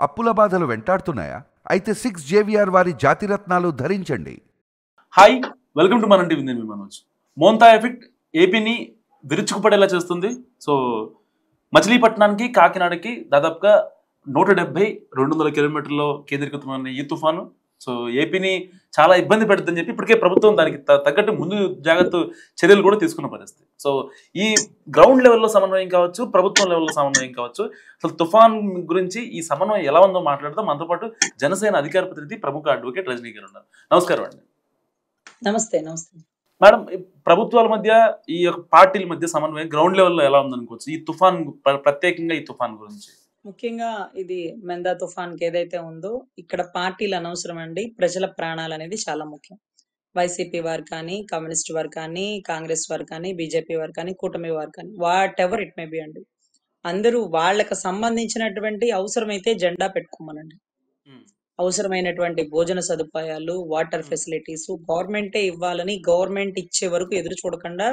అప్పుల బాధలు వెంటాడుతున్నాయా? అయితే 6 జేవిఆర్ వారి జాతిరత్నాలు ధరించండి. హాయ్, వెల్కమ్ టు మన టీవీ. నేను మీ మనోజ్. మోంతా ఎఫెక్ట్ ఏపీని విరుచుకుపడేలా చేస్తుంది. సో మచిలీపట్నానికి, కాకినాడకి దాదాపుగా 170-200 కిలోమీటర్లో కేంద్రీకృతమైన ఈ తుఫాను సో ఏపీని చాలా ఇబ్బంది పెడుతుందని చెప్పి ఇప్పటికే ప్రభుత్వం దానికి తగ్గట్టు ముందు జాగ్రత్త చర్యలు కూడా తీసుకున్న పరిస్థితి. సో ఈ గ్రౌండ్ లెవెల్లో సమన్వయం కావచ్చు, ప్రభుత్వం లెవెల్లో సమన్వయం కావచ్చు, అసలు తుఫాన్ గురించి ఈ సమన్వయం ఎలా ఉందో మాట్లాడదాం. మనతో పాటు జనసేన అధికార ప్రతినిధి, ప్రముఖ అడ్వకేట్ రజనీ గారు ఉన్నారు. నమస్కారం అండి. నమస్తే. మేడం, ప్రభుత్వాల మధ్య, ఈ యొక్క పార్టీల మధ్య సమన్వయం గ్రౌండ్ లెవెల్లో ఎలా ఉందనుకోవచ్చు ఈ తుఫాన్, ప్రత్యేకంగా ఈ తుఫాన్ గురించి? ముఖ్యంగా ఇది మెందా తుఫాన్కి ఏదైతే ఉందో ఇక్కడ పార్టీలు అనవసరం అండి. ప్రజల ప్రాణాలు అనేది చాలా ముఖ్యం. వైసీపీ వారు కానీ, కమ్యూనిస్ట్ వారు కానీ, కాంగ్రెస్ వారు కానీ, బీజేపీ వారు కానీ, కూటమి వారు కానీ, what ever it may be అండి, అందరూ వాళ్ళకి సంబంధించినటువంటి అవసరమైతే జెండా పెట్టుకోమనండి. అవసరమైనటువంటి భోజన సదుపాయాలు, వాటర్ ఫెసిలిటీస్ గవర్నమెంటే ఇవ్వాలని, గవర్నమెంట్ ఇచ్చే వరకు ఎదురు చూడకుండా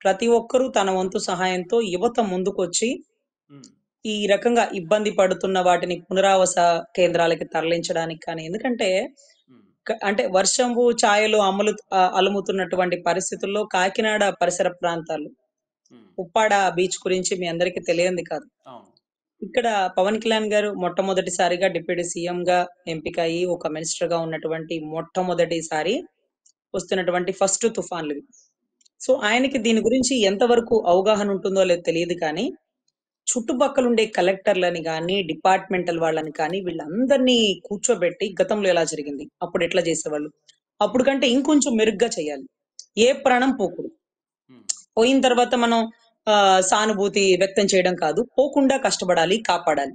ప్రతి ఒక్కరూ తన వంతు సహాయంతో యువత ముందుకొచ్చి ఈ రకంగా ఇబ్బంది పడుతున్న వాటిని పునరావాస కేంద్రాలకి తరలించడానికి కానీ, ఎందుకంటే అంటే వర్షంపు ఛాయలు అలుముతున్నటువంటి పరిస్థితుల్లో కాకినాడ పరిసర ప్రాంతాలు, ఉప్పాడ బీచ్ గురించి మీ అందరికీ తెలియంది కాదు. ఇక్కడ పవన్ కళ్యాణ్ గారు మొట్టమొదటిసారిగా డిప్యూటీ సీఎం గా ఎంపిక అయ్యి ఒక మినిస్టర్ గా ఉన్నటువంటి మొట్టమొదటిసారి వస్తున్నటువంటి ఫస్ట్ తుఫాన్లు ఇవి. సో ఆయనకి దీని గురించి ఎంతవరకు అవగాహన ఉంటుందో లేదో తెలియదు, కానీ చుట్టుపక్కల ఉండే కలెక్టర్లని కానీ, డిపార్ట్మెంటల్ వాళ్ళని కానీ, వీళ్ళందరినీ కూర్చోబెట్టి గతంలో ఎలా జరిగింది, అప్పుడు ఎట్లా చేసేవాళ్ళు, అప్పుడు కంటే ఇంకొంచెం మెరుగ్గా చేయాలి. ఏ ప్రాణం పోకూడదు. పోయిన తర్వాత మనం సానుభూతి వ్యక్తం చేయడం కాదు, పోకుండా కష్టపడాలి, కాపాడాలి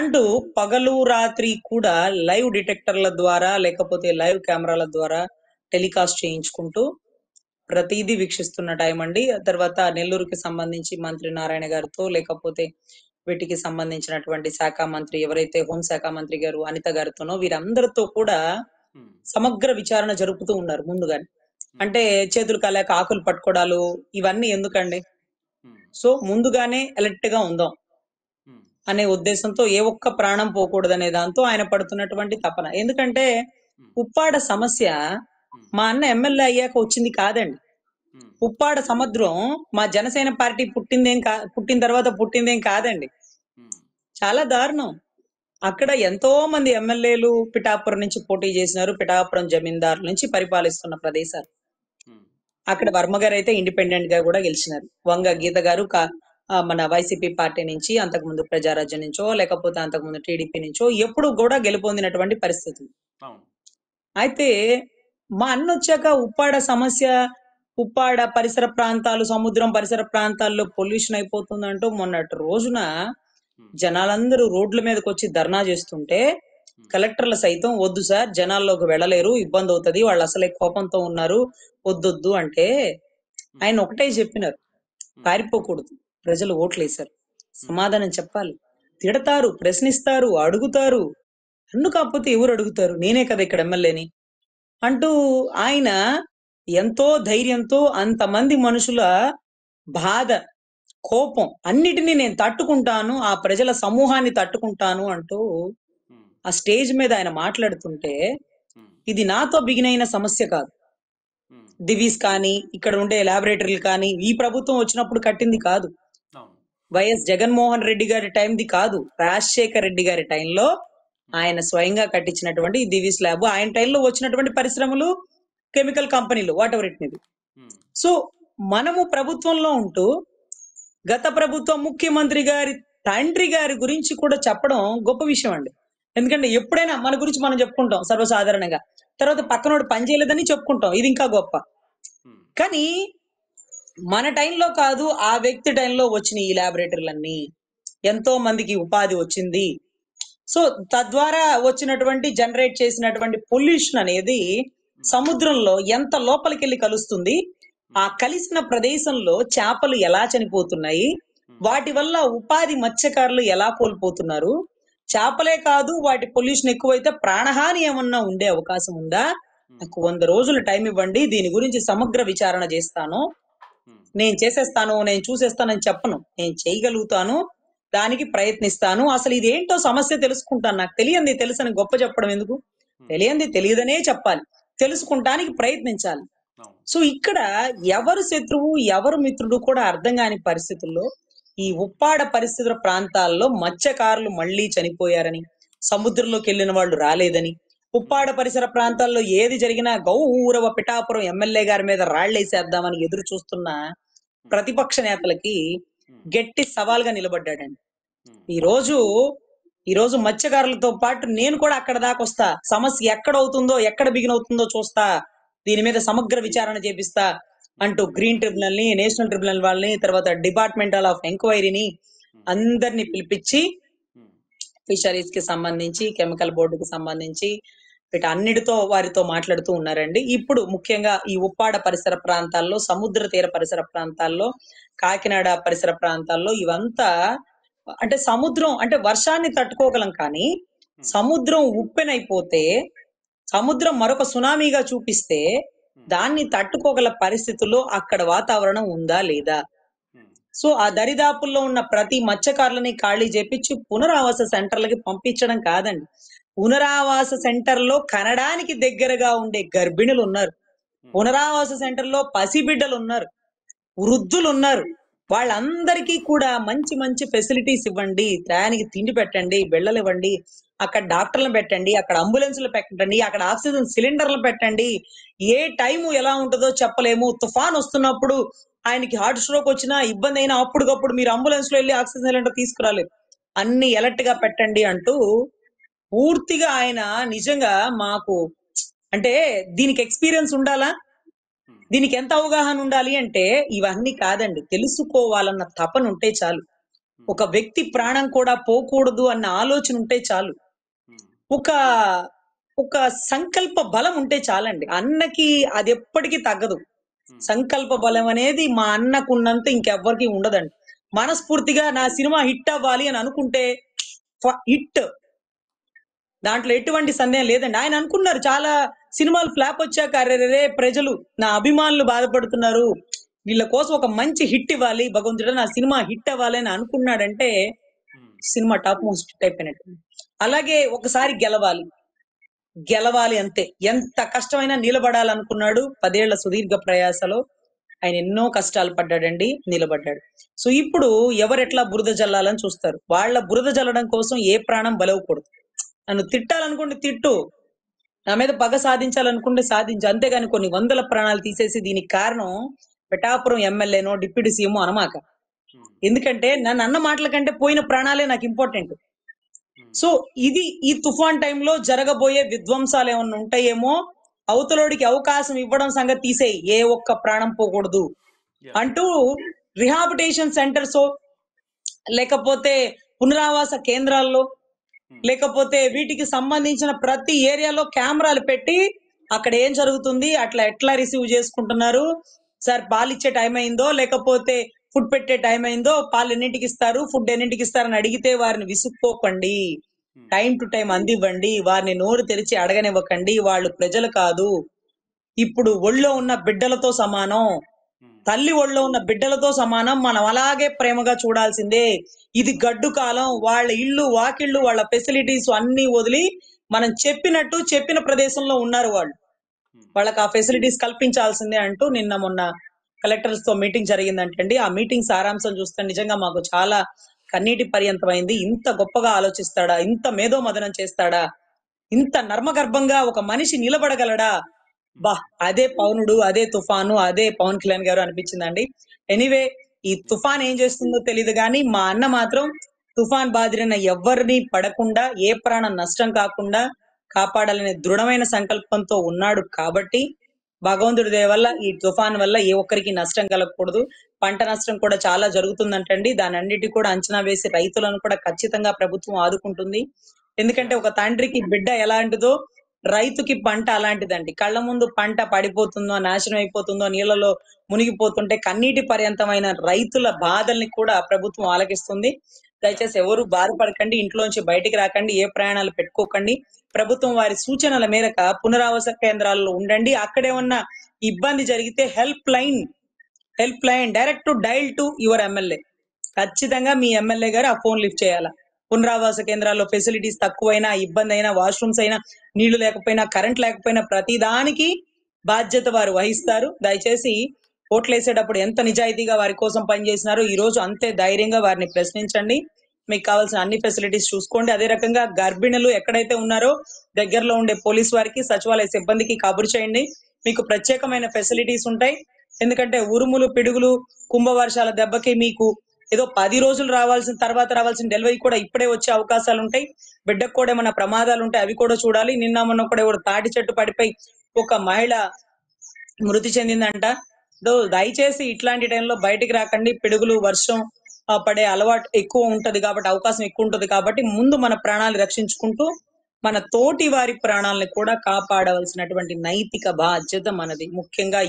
అంటూ పగలు రాత్రి కూడా లైవ్ డిటెక్టర్ల ద్వారా లేకపోతే లైవ్ కెమెరాల ద్వారా టెలికాస్ట్ చేయించుకుంటూ ప్రతిదీ వీక్షిస్తున్న టైం అండి. తర్వాత నెల్లూరుకి సంబంధించి మంత్రి నారాయణ గారితో, లేకపోతే వీటికి సంబంధించినటువంటి శాఖ మంత్రి ఎవరైతే హోంశాఖ మంత్రి గారు అనిత గారితోనో, వీరందరితో కూడా సమగ్ర విచారణ జరుపుతూ ఉన్నారు ముందుగానే. అంటే చేతులు కాలేక ఆకులు పట్టుకోవడాలు ఇవన్నీ ఎందుకండి? సో ముందుగానే అలర్ట్ గా ఉందాం అనే ఉద్దేశంతో ఏ ఒక్క ప్రాణం పోకూడదనే దాంతో ఆయన పడుతున్నటువంటి తపన. ఎందుకంటే ఉప్పాడ సమస్య మా అన్న ఎమ్మెల్యే అయ్యాక వచ్చింది కాదండి. ఉప్పాడ సముద్రం మా జనసేన పార్టీ పుట్టిన తర్వాత పుట్టిందేం కాదండి. చాలా దారుణం. అక్కడ ఎంతో మంది ఎమ్మెల్యేలు పిఠాపురం నుంచి పోటీ చేసినారు. పిఠాపురం జమీందారుల నుంచి పరిపాలిస్తున్న ప్రదేశాలు. అక్కడ వర్మ గారు అయితే ఇండిపెండెంట్ గా కూడా గెలిచినారు. వంగ గీత గారు మన వైసీపీ పార్టీ నుంచి, అంతకుముందు ప్రజారాజ్యం నుంచో లేకపోతే అంతకుముందు టీడీపీ నుంచో ఎప్పుడు కూడా గెలుపొందినటువంటి పరిస్థితులు. అయితే మా అన్న వచ్చాక ఉప్పాడ సమస్య, ఉప్పాడ పరిసర ప్రాంతాలు, సముద్రం పరిసర ప్రాంతాల్లో పొల్యూషన్ అయిపోతుందంటూ మొన్నటి రోజున జనాలందరూ రోడ్ల మీదకి వచ్చి ధర్నా చేస్తుంటే కలెక్టర్లు సైతం వద్దు సార్, జనాల్లోకి వెళ్ళలేరు, ఇబ్బంది అవుతుంది, వాళ్ళు అసలే కోపంతో ఉన్నారు, వద్దొద్దు అంటే ఆయన ఒకటే చెప్పినారు, పారిపోకూడదు, ప్రజలు ఓట్లేశారు, సమాధానం చెప్పాలి, తిడతారు, ప్రశ్నిస్తారు, అడుగుతారు, అన్ను కాకపోతే ఎవరు అడుగుతారు, నేనే కదా ఇక్కడ ఎమ్మెల్యేని అంటూ ఆయన ఎంతో ధైర్యంతో అంతమంది మనుషుల బాధ, కోపం అన్నిటినీ నేను తట్టుకుంటాను, ఆ ప్రజల సమూహాన్ని తట్టుకుంటాను అంటూ ఆ స్టేజ్ మీద ఆయన మాట్లాడుతుంటే, ఇది నాతో బిగినైన సమస్య కాదు. దివీస్ కానీ, ఇక్కడ ఉండే ల్యాబొరేటరీలు కానీ ఈ ప్రభుత్వం వచ్చినప్పుడు కట్టింది కాదు. వైఎస్ జగన్మోహన్ రెడ్డి గారి టైంది కాదు, రాజశేఖర రెడ్డి గారి టైంలో ఆయన స్వయంగా కట్టించినటువంటి దివీస్ ల్యాబ్, ఆయన టైంలో వచ్చినటువంటి పరిశ్రమలు, కెమికల్ కంపెనీలు, what ever it may be. So మనము ప్రభుత్వంలో ఉంటూ గత ప్రభుత్వం ముఖ్యమంత్రి గారి తండ్రి గారి గురించి కూడా చెప్పడం గొప్ప విషయం అండి. ఎందుకంటే ఎప్పుడైనా మన గురించి మనం చెప్పుకుంటాం సర్వసాధారణంగా, తర్వాత పక్కనోడు పని చేయలేదని చెప్పుకుంటాం, ఇది ఇంకా గొప్ప. కానీ మన టైంలో కాదు, ఆ వ్యక్తి టైంలో వచ్చిన ఈ ల్యాబొరేటరీలన్నీ ఎంతో మందికి ఉపాధి వచ్చింది. సో తద్వారా వచ్చినటువంటి జనరేట్ చేసినటువంటి పొల్యూషన్ అనేది సముద్రంలో ఎంత లోపలికి వెళ్ళి కలుస్తుంది, ఆ కలిసిన ప్రదేశంలో చేపలు ఎలా చనిపోతున్నాయి, వాటి వల్ల ఉపాధి మత్స్యకారులు ఎలా కోల్పోతున్నారు, చేపలే కాదు వాటి పొల్యూషన్ ఎక్కువైతే ప్రాణహాని ఏమన్నా ఉండే అవకాశం ఉందా, నాకు 100 రోజులు టైం ఇవ్వండి, దీని గురించి సమగ్ర విచారణ చేస్తాను, నేను చేసేస్తాను, నేను చూసేస్తానని చెప్పను, నేను చేయగలుగుతాను, దానికి ప్రయత్నిస్తాను. అసలు ఇదేంటో సమస్య తెలుసుకుంటాను. నాకు తెలియంది తెలుసని గొప్ప చెప్పడం ఎందుకు? తెలియంది తెలియదనే చెప్పాలి. తెలుసుకుంటానికి ప్రయత్నించాలి. సో ఇక్కడ ఎవరు శత్రువు ఎవరు మిత్రుడు కూడా అర్థం కాని పరిస్థితుల్లో ఈ ఉప్పాడ పరిస్థితుల ప్రాంతాల్లో మత్స్యకారులు మళ్ళీ చనిపోయారని, సముద్రంలోకి వెళ్ళిన వాళ్ళు రాలేదని, ఉప్పాడ పరిసర ప్రాంతాల్లో ఏది జరిగినా గౌరవ పిఠాపురం ఎమ్మెల్యే గారి మీద రాళ్లేసేద్దామని ఎదురు చూస్తున్న ప్రతిపక్ష నేతలకి గట్టి సవాల్గా నిలబడ్డాడండి. ఈ రోజు మత్స్యకారులతో పాటు నేను కూడా అక్కడ దాకా వస్తా, సమస్య ఎక్కడవుతుందో ఎక్కడ బిగిన్ అవుతుందో చూస్తా, దీని మీద సమగ్ర విచారణ చేపిస్తా అంటూ గ్రీన్ ట్రిబ్యునల్ ని, నేషనల్ ట్రిబ్యునల్ వాళ్ళని, తర్వాత డిపార్ట్మెంటల్ ఆఫ్ ఎంక్వైరీని అందరినీ పిలిపించి ఫిషరీస్ కి సంబంధించి, కెమికల్ బోర్డుకి సంబంధించి వీటన్నిటితో వారితో మాట్లాడుతూ ఉన్నారండి. ఇప్పుడు ముఖ్యంగా ఈ ఉప్పాడ పరిసర ప్రాంతాల్లో, సముద్ర తీర పరిసర ప్రాంతాల్లో, కాకినాడ పరిసర ప్రాంతాల్లో ఇవంతా అంటే సముద్రం అంటే వర్షాన్ని తట్టుకోగలం కానీ సముద్రం ఉప్పెనైపోతే, సముద్రం మరొక సునామీగా చూపిస్తే దాన్ని తట్టుకోగల పరిస్థితుల్లో అక్కడ వాతావరణం ఉందా లేదా? సో ఆ దరిదాపుల్లో ఉన్న ప్రతి మత్స్యకారులని ఖాళీ చేపించి పునరావాస సెంటర్లకి పంపించడం కాదండి. పునరావాస సెంటర్ లో కనడానికి దగ్గరగా ఉండే గర్భిణులు ఉన్నారు, పునరావాస సెంటర్ లో పసిబిడ్డలు ఉన్నారు, వృద్ధులు ఉన్నారు. వాళ్ళందరికీ కూడా మంచి మంచి ఫెసిలిటీస్ ఇవ్వండి, దానికి తిండి పెట్టండి, బిళ్ళలు ఇవ్వండి, అక్కడ డాక్టర్లను పెట్టండి, అక్కడ అంబులెన్స్లు పెట్టండి, అక్కడ ఆక్సిజన్ సిలిండర్లు పెట్టండి. ఏ టైము ఎలా ఉంటుందో చెప్పలేము. తుఫాన్ వస్తున్నప్పుడు ఆయనకి హార్ట్ స్ట్రోక్ వచ్చినా ఇబ్బంది అయినా అప్పటికప్పుడు మీరు అంబులెన్స్ లో వెళ్ళి ఆక్సిజన్ సిలిండర్ తీసుకురాలేదు, అన్ని ఎలర్ట్ గా పెట్టండి అంటూ పూర్తిగా ఆయన నిజంగా మాకు అంటే దీనికి ఎక్స్పీరియన్స్ ఉండాలా, దీనికి ఎంత అవగాహన ఉండాలి అంటే ఇవన్నీ కాదండి, తెలుసుకోవాలన్న తపన ఉంటే చాలు. ఒక వ్యక్తి ప్రాణం కూడా పోకూడదు అన్న ఆలోచన ఉంటే చాలు. ఒక ఒక సంకల్ప బలం ఉంటే చాలండి. అన్నకి అది ఎప్పటికీ తగ్గదు. సంకల్ప బలం అనేది మా అన్నకు ఉన్నంత ఇంకెవ్వరికి ఉండదండి. మనస్ఫూర్తిగా నా సినిమా హిట్ అవ్వాలి అని అనుకుంటే హిట్, దాంట్లో ఎటువంటి సందేహం లేదండి. ఆయన అనుకున్నారు చాలా సినిమాలు ఫ్లాప్ వచ్చాక అరే ప్రజలు నా అభిమానులు బాధపడుతున్నారు, వీళ్ళ కోసం ఒక మంచి హిట్ ఇవ్వాలి భగవంతుడు, నా సినిమా హిట్ అవ్వాలి అని అనుకున్నాడంటే సినిమా టాప్ మోస్ట్ హిట్ అయిపోయినట్టు. అలాగే ఒకసారి గెలవాలి అంతే. ఎంత కష్టమైనా నిలబడాలనుకున్నాడు. 10 ఏళ్ల సుదీర్ఘ ప్రయాసలో ఆయన ఎన్నో కష్టాలు పడ్డాడండి, నిలబడ్డాడు. సో ఇప్పుడు ఎవరెట్లా బురద జల్లాలని చూస్తారు. వాళ్ళ బురద జల్లడం కోసం ఏ ప్రాణం బలవకూడదు. నన్ను తిట్టాలనుకుంటే తిట్టు, నా మీద పగ సాధించాలనుకుంటే సాధించు, అంతేగాని కొన్ని వందల ప్రాణాలు తీసేసి దీనికి కారణం పిఠాపురం ఎమ్మెల్యేనో డిప్యూటీ సీఎం అనమాక. ఎందుకంటే నన్ను అన్న మాటల కంటే పోయిన ప్రాణాలే నాకు ఇంపార్టెంట్. సో ఇది ఈ తుఫాన్ టైంలో జరగబోయే విధ్వంసాలు ఏమన్నా ఉంటాయేమో, అవతలోడికి అవకాశం ఇవ్వడం సంగతి తీసేయి, ఏ ఒక్క ప్రాణం పోకూడదు అంటూ రిహాబిటేషన్ సెంటర్స్ లేకపోతే పునరావాస కేంద్రాల్లో లేకపోతే వీటికి సంబంధించిన ప్రతి ఏరియాలో కెమెరాలు పెట్టి అక్కడ ఏం జరుగుతుంది, అట్లా ఎట్లా రిసీవ్ చేసుకుంటున్నారు, సార్ పాలు ఇచ్చే టైం అయిందో లేకపోతే ఫుడ్ పెట్టే టైం అయిందో, పాలు ఎన్నింటికి ఇస్తారు, ఫుడ్ ఎన్నింటికి ఇస్తారని అడిగితే వారిని విసుక్కోకండి, టైం టు టైం అందివ్వండి, వారిని నోరు తెరిచి అడగనివ్వకండి, వాళ్ళు ప్రజలు కాదు, ఇప్పుడు ఒళ్ళో ఉన్న బిడ్డలతో సమానం, తల్లి ఒళ్ళో ఉన్న బిడ్డలతో సమానం, మనం అలాగే ప్రేమగా చూడాల్సిందే, ఇది గడ్డు కాలం, వాళ్ళ ఇళ్ళు వాకిళ్ళు వాళ్ళ ఫెసిలిటీస్ అన్ని వదిలి మనం చెప్పినట్టు చెప్పిన ప్రదేశంలో ఉన్నారు వాళ్ళకి ఆ ఫెసిలిటీస్ కల్పించాల్సిందే అంటూ నిన్న మొన్న కలెక్టర్స్ తో మీటింగ్ జరిగిందంటండి. ఆ మీటింగ్ సారాంశం చూస్తే నిజంగా మాకు చాలా కన్నీటి పర్యంతమైంది. ఇంత గొప్పగా ఆలోచిస్తాడా, ఇంత మేధోమదనం చేస్తాడా, ఇంత నర్మగర్భంగా ఒక మనిషి నిలబడగలడా, బా అదే పవనుడు, అదే తుఫాను, అదే పవన్ కళ్యాణ్ గారు అనిపించిందండి. ఎనీవే ఈ తుఫాన్ ఏం చేస్తుందో తెలియదు కానీ మా అన్న మాత్రం తుఫాన్ బాధిన ఎవరిని పడకుండా ఏ ప్రాణ నష్టం కాకుండా కాపాడాలనే దృఢమైన సంకల్పంతో ఉన్నాడు. కాబట్టి భగవంతుడి దయ వల్ల ఈ తుఫాన్ వల్ల ఏ ఒక్కరికి నష్టం కలగకూడదు. పంట నష్టం కూడా చాలా జరుగుతుందంటండి. దాని అన్నిటి కూడా అంచనా వేసి రైతులను కూడా ఖచ్చితంగా ప్రభుత్వం ఆదుకుంటుంది. ఎందుకంటే ఒక తండ్రికి బిడ్డ ఎలాంటిదో రైతుకి పంట అలాంటిదండి. కళ్ళ ముందు పంట పడిపోతుందో, నాశనం అయిపోతుందో, నీళ్లలో మునిగిపోతుంటే కన్నీటి పర్యంతమైన రైతుల బాధల్ని కూడా ప్రభుత్వం ఆలకిస్తుంది. దయచేసి ఎవరు బాధపడకండి, ఇంట్లోంచి బయటికి రాకండి, ఏ ప్రయాణాలు పెట్టుకోకండి. ప్రభుత్వం వారి సూచనల మేరకు పునరావాస కేంద్రాల్లో ఉండండి. అక్కడేమన్నా ఇబ్బంది జరిగితే help line direct to dial to your MLA, ఖచ్చితంగా మీ ఎమ్మెల్యే గారు ఆ ఫోన్ లిఫ్ట్ చేయాలా. పునరావాస కేంద్రాల్లో ఫెసిలిటీస్ తక్కువైనా, ఇబ్బంది అయినా, వాష్రూమ్స్ అయినా, నీళ్లు లేకపోయినా, కరెంట్ లేకపోయినా ప్రతి దానికి బాధ్యత వారు వహిస్తారు. దయచేసి ఓట్లేసేటప్పుడు ఎంత నిజాయితీగా వారి కోసం పనిచేసినారో ఈ రోజు అంతే ధైర్యంగా వారిని ప్రశ్నించండి. మీకు కావాల్సిన అన్ని ఫెసిలిటీస్ చూసుకోండి. అదే రకంగా గర్భిణులు ఎక్కడైతే ఉన్నారో దగ్గరలో ఉండే పోలీస్ వారికి, సచివాలయ సిబ్బందికి కబురు చేయండి. మీకు ప్రత్యేకమైన ఫెసిలిటీస్ ఉంటాయి. ఎందుకంటే ఉరుములు, పిడుగులు, కుంభవర్షాల దెబ్బకి మీకు ఏదో 10 రోజులు రావాల్సిన డెలివరీ కూడా ఇప్పుడే వచ్చే అవకాశాలు ఉంటాయి. బిడ్డకు కూడా ఏమైనా ప్రమాదాలు ఉంటాయి, అవి కూడా చూడాలి. నిన్న మొన్న కూడా ఎవరు తాటి చెట్టు పడిపోయి ఒక మహిళ మృతి చెందిందంట. దయచేసి ఇట్లాంటి టైంలో బయటికి రాకండి. పిడుగులు, వర్షం పడే అలవాటు ఎక్కువ ఉంటది కాబట్టి, అవకాశం ఎక్కువ ఉంటది కాబట్టి ముందు మన ప్రాణాలు రక్షించుకుంటూ మన తోటి వారి ప్రాణాలను కూడా కాపాడవలసినటువంటి నైతిక బాధ్యత మనది. ముఖ్యంగా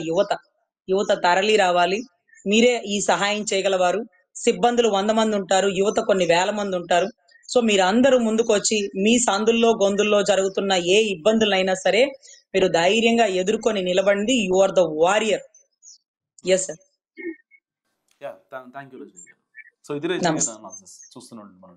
యువత తరలి రావాలి. మీరే ఈ సహాయం చేయగలవారు. సిబ్బందులు 100 మంది ఉంటారు, యువత కొన్ని వేల మంది ఉంటారు. సో మీరందరూ ముందుకొచ్చి మీ సందుల్లో గొంతుల్లో జరుగుతున్న ఏ ఇబ్బందులైనా సరే మీరు ధైర్యంగా ఎదుర్కొని నిలబండి. You are the warrior. Yes sir. Thank you Rajani గారు. సో ఇది రజనీ గారు నమస్తే. అనాలిసిస్ చూస్తున్నాం మనం.